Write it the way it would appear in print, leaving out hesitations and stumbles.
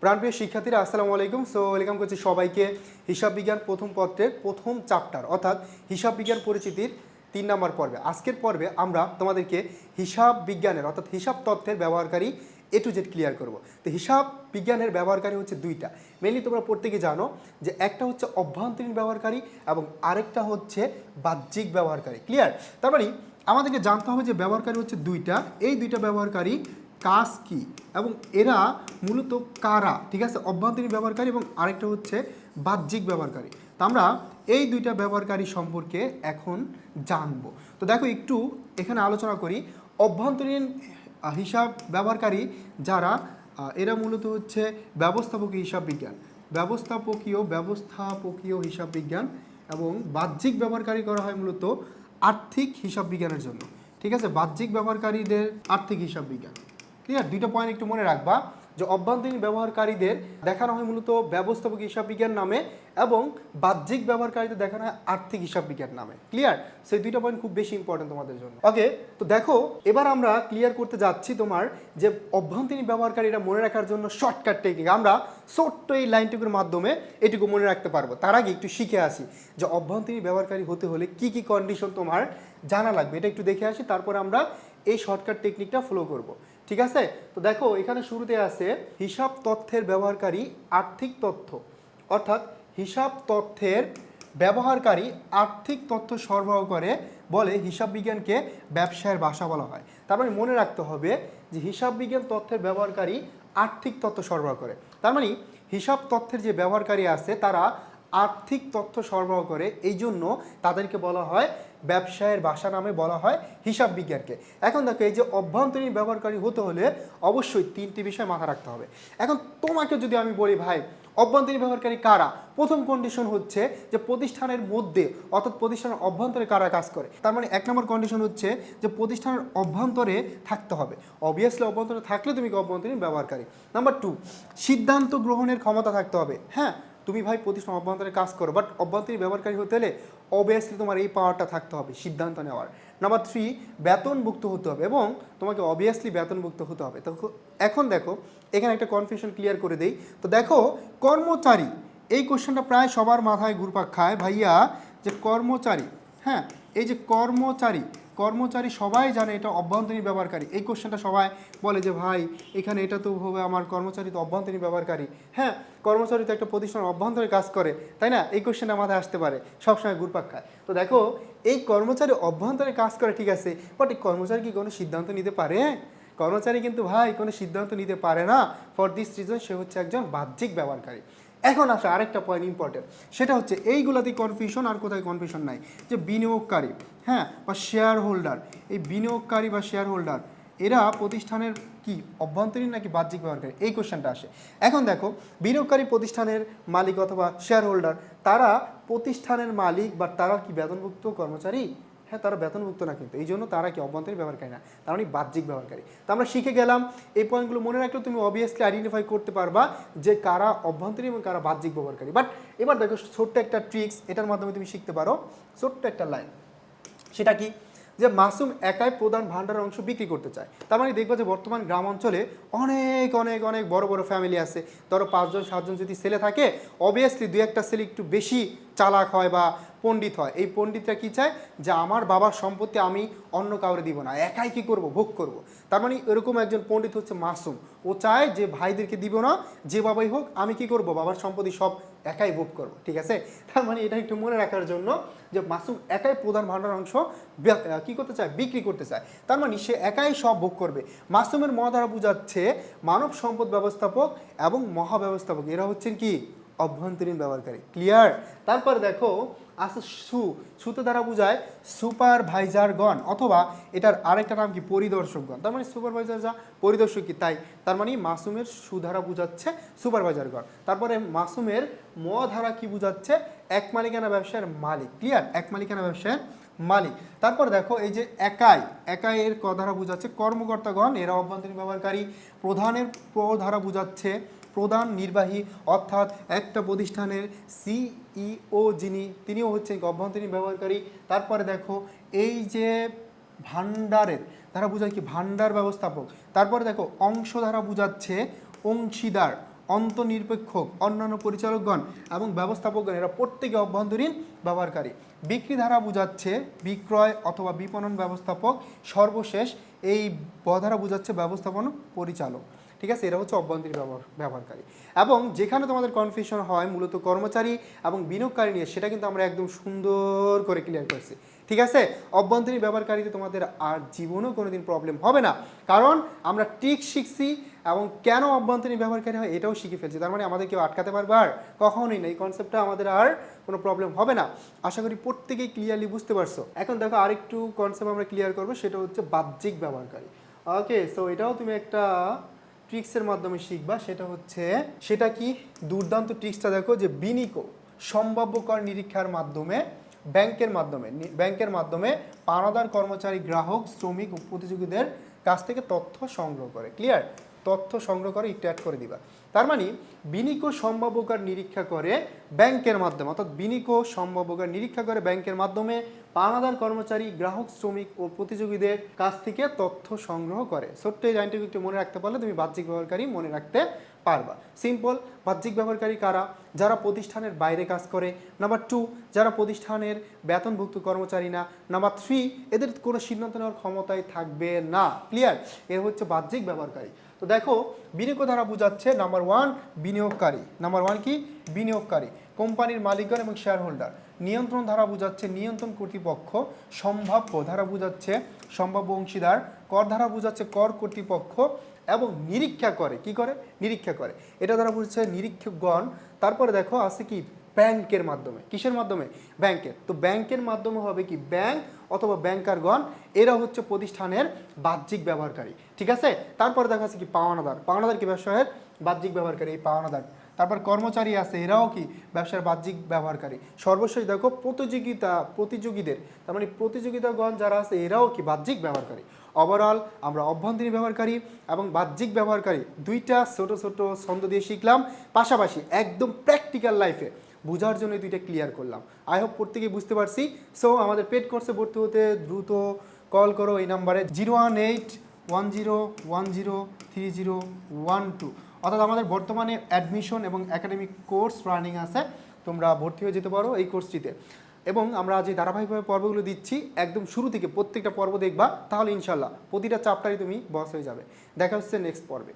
প্রাণপ্রিয় শিক্ষার্থীরা আসসালামু আলাইকুম। ওয়েলকাম করছি সবাইকে হিসাব বিজ্ঞান প্রথম পত্রের প্রথম চ্যাপ্টার অর্থাৎ হিসাব বিজ্ঞান পরিচিতির 3 নম্বর পর্বে। আজকের পর্বে আমরা তোমাদেরকে হিসাব বিজ্ঞানের অর্থাৎ হিসাব তথ্যের ব্যবহারকারী A to Z ক্লিয়ার করব। তো হিসাব বিজ্ঞানের ব্যবহারকারী হচ্ছে দুইটা, মেনলি তোমরা প্রত্যেকে জানো যে একটা হচ্ছে অভ্যন্তরীণ ব্যবহারকারী এবং আরেকটা হচ্ছে বাহ্যিক ব্যবহারকারী। ক্লিয়ার? তার মানে আমাদেরকে জানতে হবে যে ব্যবহারকারী হচ্ছে দুইটা, এই দুইটা ব্যবহারকারী কাজ কি এবং এরা মূলত কারা, ঠিক আছে? অভ্যন্তরীণ ব্যবহারকারী এবং আরেকটা হচ্ছে বাহ্যিক ব্যবহারকারী। তো আমরা এই দুইটা ব্যবহারকারী সম্পর্কে এখন জানবো। তো দেখো একটু এখানে আলোচনা করি। অভ্যন্তরীণ হিসাব ব্যবহারকারী যারা, এরা মূলত হচ্ছে ব্যবস্থাপকীয় হিসাব বিজ্ঞান, ব্যবস্থাপকীয় হিসাব বিজ্ঞান এবং বাহ্যিক ব্যবহারকারী করা হয় মূলত আর্থিক হিসাব বিজ্ঞানের জন্য, ঠিক আছে? বাহ্যিক ব্যবহারকারীদের আর্থিক হিসাব বিজ্ঞান। ক্লিয়ার? দুইটা পয়েন্ট একটু মনে রাখবা যে অভ্যন্তরীণ ব্যবহারকারীদের দেখানো হয় মূলত ব্যবস্থাপক হিসাব বিজ্ঞান নামে এবং বাহ্যিক ব্যবহারকারীদের দেখানো হয় আর্থিক হিসাব বিজ্ঞান নামে। ক্লিয়ার? সেই দুইটা পয়েন্ট খুব বেশি ইম্পর্টেন্ট তোমাদের জন্য। ওকে, তো দেখো এবার আমরা ক্লিয়ার করতে যাচ্ছি তোমার যে অভ্যন্তরীণ ব্যবহারকারীরা মনে রাখার জন্য শর্টকাট টেকনিক। আমরা ছোট্ট এই লাইনটুকুর মাধ্যমে এটুকু মনে রাখতে পারবো। তার আগে একটু শিখে আসি যে অভ্যন্তরীণ ব্যবহারকারী হতে হলে কি কি কন্ডিশন তোমার জানা লাগবে, এটা একটু দেখে আসি, তারপর আমরা এই শর্টকাট টেকনিকটা ফলো করব। ঠিক আছে? তো দেখো এখানে শুরুতে আছে হিসাব তথ্যের ব্যবহারকারী আর্থিক তথ্য, অর্থাৎ হিসাব তথ্যের ব্যবহারকারী আর্থিক তথ্য সরবরাহ করে বলে হিসাব বিজ্ঞানকে ব্যবসায়ের ভাষা বলা হয়। তার মানে মনে রাখতে হবে যে হিসাব বিজ্ঞান তথ্যের ব্যবহারকারী আর্থিক তথ্য সরবরাহ করে। তার মানে হিসাব তথ্যের যে ব্যবহারকারী আছে তারা আর্থিক তথ্য সরবরাহ করে, এই জন্য তাদেরকে বলা হয় ব্যবসায়ের ভাষা নামে বলা হয় হিসাব বিজ্ঞানকে। এখন দেখো এই যে অভ্যন্তরীণ ব্যবহারকারী হতে হলে অবশ্যই 3টি বিষয় মাথা রাখতে হবে। এখন তোমাকে যদি আমি বলি ভাই অভ্যন্তরীণ ব্যবহারকারী কারা, প্রথম কন্ডিশন হচ্ছে যে প্রতিষ্ঠানের মধ্যে অর্থাৎ প্রতিষ্ঠানের অভ্যন্তরে কারা কাজ করে। তার মানে 1 নম্বর কন্ডিশন হচ্ছে যে প্রতিষ্ঠানের অভ্যন্তরে থাকতে হবে। অবভিয়াসলি অভ্যন্তরে থাকলে তুমি অভ্যন্তরীণ ব্যবহারকারী। নাম্বার 2, সিদ্ধান্ত গ্রহণের ক্ষমতা থাকতে হবে। হ্যাঁ, তুমি ভাই প্রতিষ্ঠান অভ্যন্তরে কাজ করো, বাট অভ্যন্তরীণ ব্যবহারকারী হতে হলে অবভিয়াসলি তোমার এই পাওয়ারটা থাকতে হবে সিদ্ধান্ত নেওয়ার। নাম্বার 3, বেতনভুক্ত হতে হবে এবং তোমাকে অবভিয়াসলি বেতনভুক্ত হতে হবে। তো এখন দেখো এখানে একটা কনফিউশন ক্লিয়ার করে দেই। তো দেখো কর্মচারী, এই কোশ্চেনটা প্রায় সবার মাথায় ঘুরপাক খায় ভাইয়া, যে কর্মচারী, হ্যাঁ এই যে কর্মচারী সবাই জানে এটা অভ্যন্তরীণ ব্যবহারকারী। এই কোশ্চেনটা সবাই বলে যে ভাই এখানে এটা তো হবে আমার কর্মচারী তো অভ্যন্তরীণ ব্যবহারকারী। হ্যাঁ, কর্মচারী তো একটা প্রতিষ্ঠানের অভ্যন্তরে কাজ করে, তাই না? এই কোশ্চেনটা মাথায় আসতে পারে, সবসময় ঘুরপাক খায়। তো দেখো এই কর্মচারী অভ্যন্তরে কাজ করে, ঠিক আছে, বাট এই কর্মচারী কি কোনো সিদ্ধান্ত নিতে পারে? কর্মচারী কিন্তু ভাই কোনো সিদ্ধান্ত নিতে পারে না। ফর দিস রিজন সে হচ্ছে একজন বাহ্যিক ব্যবহারকারী। এখন আসে আরেকটা পয়েন্ট ইম্পর্টেন্ট, সেটা হচ্ছে এইগুলাতেই কনফিউশন, আর কোথায় কনফিউশন নাই, যে বিনিয়োগকারী, হ্যাঁ, বা শেয়ার হোল্ডার। এই বিনিয়োগকারী বা শেয়ার হোল্ডার এরা প্রতিষ্ঠানের কি অভ্যন্তরীণ নাকি বাহ্যিক ব্যবহারকারী, এই কোশ্চেনটা আসে। এখন দেখো বিনিয়োগকারী প্রতিষ্ঠানের মালিক অথবা শেয়ার হোল্ডার, তারা প্রতিষ্ঠানের মালিক বা তারা কি বেতনভুক্ত কর্মচারী? হ্যাঁ, তারা বেতনভুক্ত না, কিন্তু এই জন্য তারা কি অভ্যন্তরীণ ব্যবহারকারী না, তার মানে বাহ্যিক ব্যবহারকারী। তো আমরা শিখে গেলাম, এই পয়েন্টগুলো মনে রাখলে তুমি অবভিয়াসলি আইডেন্টিফাই করতে পারবা যে কারা অভ্যন্তরীণ এবং কারা বাহ্যিক ব্যবহারকারী। বাট এবার দেখো ছোট্ট একটা ট্রিক্স, এটার মাধ্যমে তুমি শিখতে পারো। ছোট্ট একটা লাইন, সেটা কি, যে মাসুম একাই প্রধান ভান্ডারের অংশ বিক্রি করতে চায়। তার মানে দেখবা যে বর্তমান গ্রাম অঞ্চলে অনেক অনেক অনেক বড় বড় ফ্যামিলি আছে, ধরো 5জন 7জন যদি ছেলে থাকে, অবভিয়াসলি 2-1টা ছেলে একটু বেশি চালাক হয় বা পণ্ডিত হয়। এই পণ্ডিতরা কি চায় যে আমার বাবার সম্পত্তি আমি অন্য কাউরে দিব না, একাই কি করব, ভোগ করব। তার মানে এরকম একজন পণ্ডিত হচ্ছে মাসুম, ও চায় যে ভাইদেরকে দিব না, যে বাবাই হোক আমি কি করব, বাবার সম্পত্তি সব একাই ভোগ করব। ঠিক আছে? তার মানে এটা একটু মনে রাখার জন্য যে মাসুম একাই প্রধান ভান্ডার অংশ কি করতে চায়, বিক্রি করতে চায়। তার মানে সে একাই সব ভোগ করবে। মাসুমের ম দ্বারা বোঝাচ্ছে মানব সম্পদ ব্যবস্থাপক এবং মহাব্যবস্থাপক, এরা হচ্ছেন কি অভ্যন্তরীণ ব্যবহারকারী। ক্লিয়ার? তারপর দেখো আছে সুতো দ্বারা বোঝায় সুপারভাইজারগণ, অথবা এটার আরেকটা নাম কি পরিদর্শকগণ। তার মানে সুপারভাইজার যা, পরিদর্শক কি তাই। তার মানে মাসুমের সুধারা বোঝাচ্ছে সুপারভাইজারগণ। তারপরে মাসুমের ম ধারা কি বোঝাচ্ছে, এক মালিকানা ব্যবসায়ের মালিক। ক্লিয়ার? এক মালিকানা ব্যবসায়ের মালিক। তারপর দেখো এই যে একাই এর ক ধারা বোঝাচ্ছে কর্মকর্তাগণ, এরা অভ্যন্তরীণ ব্যবহারকারী। প্রধানের প্র ধারা বোঝাচ্ছে প্রধান নির্বাহী, অর্থাৎ একটা প্রতিষ্ঠানের সিইও যিনি, তিনিও হচ্ছেন অভ্যন্তরীণ ব্যবহারকারী। তারপরে দেখো এই যে ভান্ডারের ধারা বোঝায় কি ভান্ডার ব্যবস্থাপক। তারপরে দেখো অংশ ধারা বোঝাচ্ছে অংশীদার, অন্তর্নিরপেক্ষ অন্যান্য পরিচালকগণ এবং ব্যবস্থাপকগণ এরা প্রত্যেকে অভ্যন্তরীণ ব্যবহারকারী। বিক্রি ধারা বোঝাচ্ছে বিক্রয় অথবা বিপণন ব্যবস্থাপক, সর্বশেষ এই ধারা বোঝাচ্ছে ব্যবস্থাপনা পরিচালক। ঠিক আছে, এরা হচ্ছে অভ্যন্তরীণ ব্যবহারকারী। এবং যেখানে তোমাদের কনফিউশন হয় মূলত কর্মচারী এবং বিনিয়োগকারী নিয়ে, সেটা কিন্তু আমরা একদম সুন্দর করে ক্লিয়ার করছি। ঠিক আছে, অভ্যন্তরীণ ব্যবহারকারীতে তোমাদের আর জীবনেও কোনোদিন প্রবলেম হবে না, কারণ আমরা ঠিক শিখছি এবং কেন অভ্যন্তরীণ ব্যবহারকারী হয় এটাও শিখে ফেলছি। তার মানে আমাদের কেউ আটকাতে পারবে আর কখনোই না, এই কনসেপ্টটা আমাদের আর কোনো প্রবলেম হবে না। আশা করি প্রত্যেকেই ক্লিয়ারলি বুঝতে পারছো। এখন দেখো আরেকটু কনসেপ্ট আমরা ক্লিয়ার করবো, সেটা হচ্ছে বাহ্যিক ব্যবহারকারী। ওকে, সো এটাও তুমি একটা ট্রিক্সের মাধ্যমে শিখবা। সেটা কি দুর্দান্ত ট্রিক্সটা দেখো, যে বিনিয়োগ সম্ভাব্য কর নিরীক্ষার মাধ্যমে ব্যাংকের মাধ্যমে পাওনাদার কর্মচারী, গ্রাহক, শ্রমিক ও প্রতিযোগীদের কাছ থেকে তথ্য সংগ্রহ করে। ক্লিয়ার, তথ্য সংগ্রহ করে একটু অ্যাড করে দিবা। তার মানে বিনিয়োগ সম্ভাব্য কর নিরীক্ষা করে ব্যাংকের মাধ্যমে, অর্থাৎ বিনিয়োগ সম্ভাব্য কর নিরীক্ষা করে ব্যাংকের মাধ্যমে পাওনাদার কর্মচারী, গ্রাহক, শ্রমিক ও প্রতিযোগীদের কাছ থেকে তথ্য সংগ্রহ করে। ছোট্ট এই লাইনটুকু একটু মনে রাখতে পারলে তুমি বাহ্যিক ব্যবহারকারী মনে রাখতে পারবা। সিম্পল, বাহ্যিক ব্যবহারকারী কারা? যারা প্রতিষ্ঠানের বাইরে কাজ করে। নাম্বার 2, যারা প্রতিষ্ঠানের বেতনভুক্ত কর্মচারী না। নাম্বার 3, এদের কোনো সিদ্ধান্ত নেওয়ার ক্ষমতায় থাকবে না। ক্লিয়ার, এ হচ্ছে বাহ্যিক ব্যবহারকারী। তো দেখো বিনিয়োগ ধারা বোঝাচ্ছে নাম্বার 1 বিনিয়োগকারী। নাম্বার 1 কি? বিনিয়োগকারী, কোম্পানির মালিকগণ এবং শেয়ার হোল্ডার। নিয়ন্ত্রণ ধারা বোঝাচ্ছে নিয়ন্ত্রণ কর্তৃপক্ষ। সম্ভাব্য ধারা বোঝাচ্ছে সম্ভাব্য অংশীদার। কর ধারা বোঝাচ্ছে কর কর্তৃপক্ষ। এবং নিরীক্ষা করে, কি করে? নিরীক্ষা করে, এটা দ্বারা বুঝছে নিরীক্ষকগণ। তারপরে দেখো আছে কি ব্যাংকের মাধ্যমে। কিসের মাধ্যমে? ব্যাংকের। তো ব্যাংকের মাধ্যমে হবে কি ব্যাংক অথবা ব্যাংকারগণ, এরা হচ্ছে প্রতিষ্ঠানের বাহ্যিক ব্যবহারকারী। ঠিক আছে, তারপরে দেখা আছে কি পাওনাদার কি ব্যবসায়ের বাহ্যিক ব্যবহারকারী, এই পাওনাদার। তারপর কর্মচারী আছে, এরাও কি ব্যবসার বাহ্যিক ব্যবহারকারী। সর্বশেষ দেখো প্রতিযোগীদের, তার মানে প্রতিযোগিতাগণ যারা আছে এরাও কি বাহ্যিক ব্যবহারকারী। ওভারঅল আমরা অভ্যন্তরীণ ব্যবহারকারী এবং বাহ্যিক ব্যবহারকারী দুইটা ছোট ছোট ছন্দ দিয়ে শিখলাম, পাশাপাশি একদম প্র্যাকটিক্যাল লাইফে বোঝার জন্য দুইটা ক্লিয়ার করলাম। আই হোপ প্রত্যেকেই বুঝতে পারছি। সো আমাদের পেড কোর্সে ভর্তি হতে দ্রুত কল করো এই নাম্বারে 01810103012, অর্থাৎ আমাদের বর্তমানে অ্যাডমিশন এবং একাডেমিক কোর্স রানিং আছে, তোমরা ভর্তি হয়ে যেতে পারো এই কোর্সটিতে। এবং আমরা যে ধারাবাহিকভাবে পর্বগুলো দিচ্ছি একদম শুরু থেকে প্রত্যেকটা পর্ব দেখবা, তাহলে ইনশাল্লাহ প্রতিটা চ্যাপ্টারই তুমি বস হয়ে যাবে। দেখা হচ্ছে নেক্সট পর্বে।